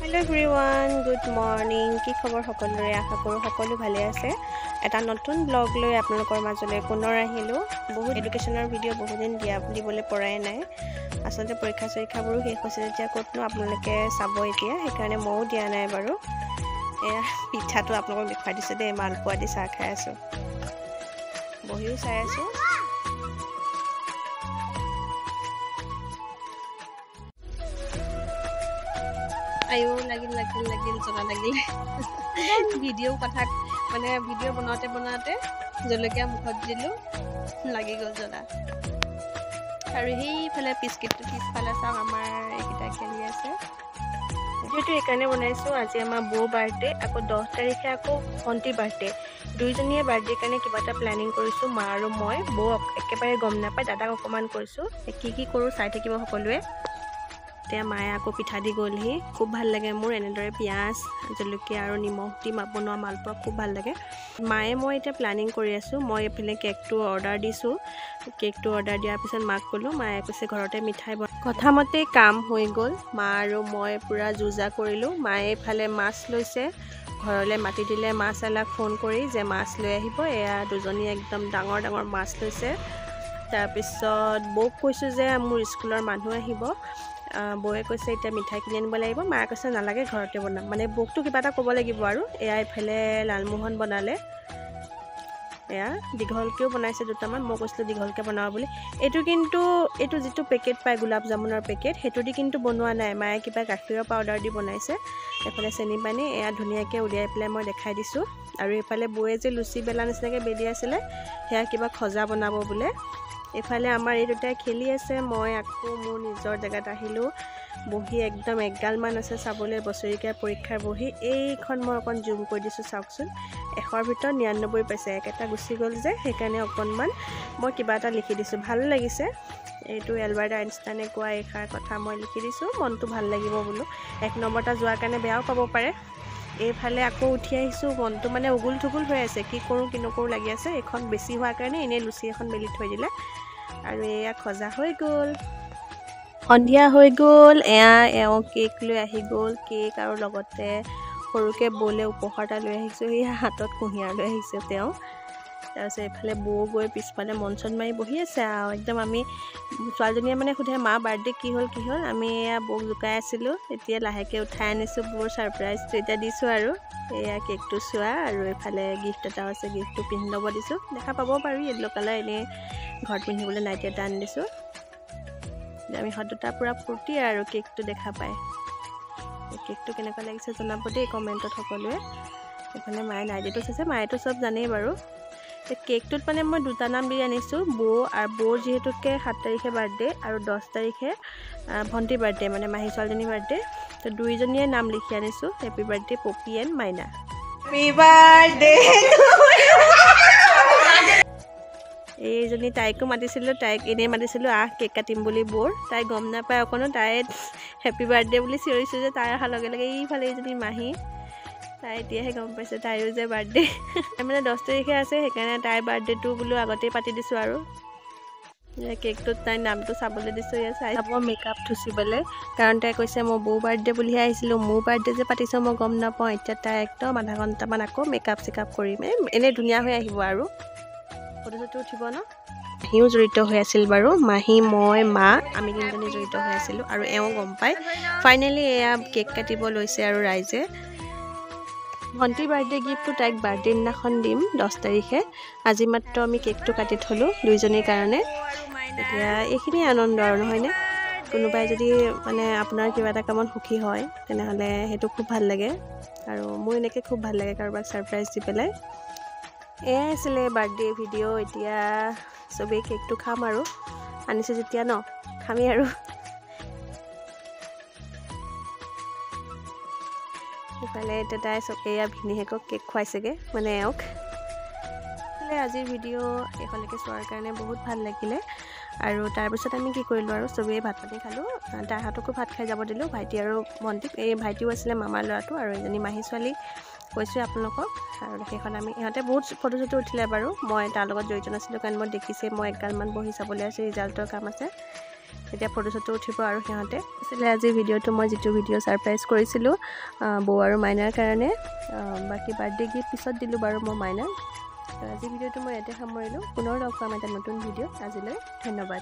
Hello everyone, good morning. কি খবৰ সকলোৰে? আশা কৰোঁ সকলো ভালে আছে। এটা নতুন ব্লগ লৈ আপোনালোকৰ মাজলৈ পুনৰ আহিলো। বহুত এডুকেশ্যনৰ ভিডিঅ' বহুত দিন দিবলৈ পৰাই নাই। আচলতে পৰীক্ষাবোৰো শেষ হৈছে যেতিয়া ক'তনো আপোনালোকে চাব এতিয়া, সেইকাৰণে ময়ো দিয়া নাই বাৰু। এয়া পিঠাটো আপোনালোকক দেখুৱাই দিছোঁ দেই, মালপোৱা দি চাহ খাই আছোঁ। বহিও চাই আছোঁ। আয়ো লাগিল জ্বলা লাগিল ভিডিঅ' কথা মানে ভিডিঅ' বনাওঁতে জলকীয়া মুখত দিলোঁ, লাগি গ'ল জ্বলা। আৰু সেইফালে পিছফালে চাওক আমাৰ এইকেইটা খেলি আছে। ভিডিঅ'টো এইকাৰণে বনাইছোঁ, আজি আমাৰ বৌ বাৰ্থডে, আকৌ 10 তাৰিখে আকৌ ভণ্টিৰ বাৰ্থডে। দুইজনীয়ে বাৰ্থডেৰ কাৰণে কিবা এটা প্লেনিং কৰিছোঁ, মা আৰু মই। বৌ একেবাৰে গম নাপায়, দাদাক অকণমান কৈছোঁ কি কৰোঁ চাই থাকিব সকলোৱে। এতিয়া মায়ে আকৌ পিঠা দি গ'লহি। খুব ভাল লাগে মোৰ এনেদৰে পিঁয়াজ জলকীয়া আৰু নিমখ দি বনোৱা মালপোৱা খুব ভাল লাগে। মায়ে মই এতিয়া প্লেনিং কৰি আছোঁ। মই এইফালে কেকটো অৰ্ডাৰ দিছোঁ। কেকটো অৰ্ডাৰ দিয়াৰ পিছত মাক ক'লোঁ, মায়ে কৈছে ঘৰতে মিঠাই কথামতেই কাম হৈ গ'ল। মা আৰু মই পূৰা যুজা কৰিলোঁ। মায়ে এইফালে মাছ লৈছে, ঘৰলৈ মাতি দিলে মাছৱালাক ফোন কৰি যে মাছ লৈ আহিব। এয়া দুজনী একদম ডাঙৰ মাছ লৈছে। তাৰপিছত বৌক কৈছোঁ যে মোৰ স্কুলৰ মানুহ আহিব। বৌয়ে কৈছে এতিয়া মিঠাই কিনি আনিব লাগিব। মায়ে কৈছে নালাগে ঘৰতে বনাম, মানে বৌকটো কিবা এটা ক'ব লাগিব আৰু। এয়া এইফালে লালমোহন বনালে, এয়া দীঘলকৈও বনাইছে দুটামান। মই কৈছিলোঁ দীঘলকৈ বনাওঁ বুলি। এইটো যিটো পেকেট পায় গোলাপ জামুনৰ পেকেট, সেইটো দি কিন্তু বনোৱা নাই। মায়ে কিবা গাখীৰৰ পাউডাৰ দি বনাইছে। এইফালে চেনি পানী এয়া ধুনীয়াকৈ উলিয়াই পেলাই মই দেখাই দিছোঁ। আৰু এইফালে বৌয়ে যে লুচি বেলা নিচিনাকৈ বেলি আছিলে, সেয়া কিবা খজা বনাব বোলে। এইফালে আমাৰ এই দুটাই খেলি আছে। মই আকৌ মোৰ নিজৰ জেগাত আহিলোঁ। বহি একদম এগালমান আছে চাবলৈ, বছৰেকীয়া পৰীক্ষাৰ বহি। এইখন মই অকণ জুম কৰি দিছোঁ চাওকচোন। 100ৰ ভিতৰত 99 পাইছে। এটা গুচি গ'ল যে, সেইকাৰণে অকণমান মই কিবা এটা লিখি দিছোঁ, ভালো লাগিছে। এইটো এলবাৰ্ট আইনষ্টাইনে কোৱা এষাৰ কথা মই লিখি দিছোঁ, মনটো ভাল লাগিব বোলো। 1 নম্বৰটা যোৱাৰ কাৰণে বেয়াও পাব পাৰে। এইফালে আকৌ উঠি আহিছোঁ, মনটো মানে উগুল থুগুল হৈ আছে, কি কৰোঁ কি নকৰোঁ লাগি আছে। এইখন বেছি হোৱাৰ কাৰণে এনেই লুচি এখন মেলি থৈ দিলে। আৰু এয়া খজা হৈ গ'ল, সন্ধিয়া হৈ গ'ল। এওঁ কেক লৈ আহি গ'ল, কেক আৰু লগতে সৰুকৈ বৌলে উপহাৰ এটা লৈ আহিছোঁ। সেয়া হাতত কুঁহিয়াৰ লৈ আহিছে তেওঁ। তাৰপিছত এইফালে বৌ গৈ পিছফালে মন চন মাৰি বহি আছে আৰু একদম। আমি ছোৱালীজনীয়ে মানে সোধে মা বাৰ্থডে কি হ'ল। আমি এয়া বৌক জোকাই আছিলোঁ। এতিয়া লাহেকৈ উঠাই আনিছোঁ, বৌৰ ছাৰপ্ৰাইজটো এতিয়া দিছোঁ আৰু। এয়া কেকটো চোৱা, আৰু এইফালে গিফ্ট এটাও আছে, গিফ্টটো পিন্ধি ল'ব দিছোঁ। দেখা পাব পাৰি য়েল্ল' কালাৰ, এনেই ঘৰত পিন্ধিবলৈ নাইটি এটা আনি দিছোঁ। আমি ইহঁত দুটা পূৰা ফূৰ্তি আৰু কেকটো দেখা পায়। কেকটো কেনেকুৱা লাগিছে জনাব দেই কমেণ্টত সকলোৱে। এইফালে মায়ে নাইটিটো চাইছে, মায়েতো চব জানেই বাৰু। কেকটোত মানে মই দুটা নাম দি আনিছোঁ, বৌৰ যিহেতুকে 7 তাৰিখে বাৰ্থডে আৰু 10 তাৰিখে ভণ্টিৰ বাৰ্থডে, মানে মাহী ছোৱালীজনীৰ বাৰ্থডে। তো দুইজনীয়ে নাম লিখি আনিছোঁ, happy birthday Popi and Maina. Happy birthday. এইজনী তাইকো মাতিছিলোঁ, তাইক এনেই মাতিছিলোঁ কেক কাটিম বুলি বৌৰ। তাই গম নাপায় অকণো, তাই হেপী বাৰ্থডে বুলি চিঞৰিছোঁ যে তাই অহাৰ লগে লগে এইফালে এইজনী মাহী, তাই এতিয়াহে গম পাইছে তাইৰো যে বাৰ্থডে। মানে 10 তাৰিখে আছে, সেইকাৰণে তাইৰ বাৰ্থডেটো বোলো আগতেই পাতি দিছোঁ আৰু। কেকটোত তাইৰ নামটো চাবলৈ দিছোঁ, এয়া চাই যাব মেকআপ থুচিবলৈ। কাৰণ তাই কৈছে মই বৌ বাৰ্থডে বুলিহে আহিছিলোঁ, মোৰ বাৰ্থডে যে পাতিছোঁ মই গম নাপাওঁ। এতিয়া তাই একদম আধা ঘণ্টামান আকৌ মেকআপ চেকআপ কৰি এনেই ধুনীয়া হৈ আহিব আৰু। ফটো চটো উঠিব ন। মাহীও জড়িত হৈ আছিল বাৰু, মাহী মই মা আমি তিনিজনী জড়িত হৈ আছিলোঁ। আৰু এওঁ গম পায়। ফাইনেলি এয়া কেক কাটিব লৈছে আৰু ৰাইজে। ভণ্টিৰ বাৰ্থডে গিফ্টটো তাইক বাৰ্থডে দিনাখন দিম 10 তাৰিখে। আজি মাত্ৰ আমি কেকটো কাটি থ'লোঁ দুইজনীৰ কাৰণে। এতিয়া এইখিনিয়ে আনন্দ আৰু নহয়নে। কোনোবাই যদি মানে আপোনাৰ কিবা এটা কামত সুখী হয়, তেনেহ'লে সেইটো খুব ভাল লাগে। আৰু মোৰ এনেকৈ খুব ভাল লাগে কাৰোবাক ছাৰপ্ৰাইজ দি পেলাই। এয়াই আছিলে বাৰ্থডে ভিডিঅ'। এতিয়া চবেই কেকটো খাম আৰু, আনিছোঁ যেতিয়া ন খামেই আৰু। ইফালে এতিয়া তাই এয়া ভিনিয়েকক কেক খুৱাইছেগৈ, মানে এওঁক। আজিৰ ভিডিঅ' এইখনলৈকে চোৱাৰ কাৰণে বহুত ভাল লাগিলে। আৰু তাৰপিছত আমি কি কৰিলোঁ আৰু চবেই ভাত পানী খালোঁ। তাইৰ হাতকো ভাত খাই যাব দিলোঁ, ভাইটি আৰু ভণ্টিক। এই ভাইটিও আছিলে মামাৰ ল'ৰাটো, আৰু এজনী মাহী ছোৱালী কৈছোঁ আপোনালোকক। আৰু সেইখন ইহঁতে বহুত ফটো চটো উঠিলে বাৰু। মই তাৰ লগত জড়িত নাছিলোঁ কাৰণ মই দেখিছে মই এগালমান বহি চাবলৈ আছে, ৰিজাল্টৰ কাম আছে। তেতিয়া ফটোশ্বটো উঠিব আৰু সিহঁতে আছিলে আজি ভিডিঅ'টো মই যিটো ভিডিঅ' ছাৰপ্ৰাইজ কৰিছিলোঁ বৌ আৰু মাইনাৰ কাৰণে বাকী বাৰ্থডে গিফ্ট পিছত দিলোঁ বাৰু মই মাইনাক। আজি ভিডিঅ'টো মই ইয়াতে সামৰিলোঁ। পুনৰ লগ পাম এটা নতুন ভিডিঅ'। আজিলৈ ধন্যবাদ।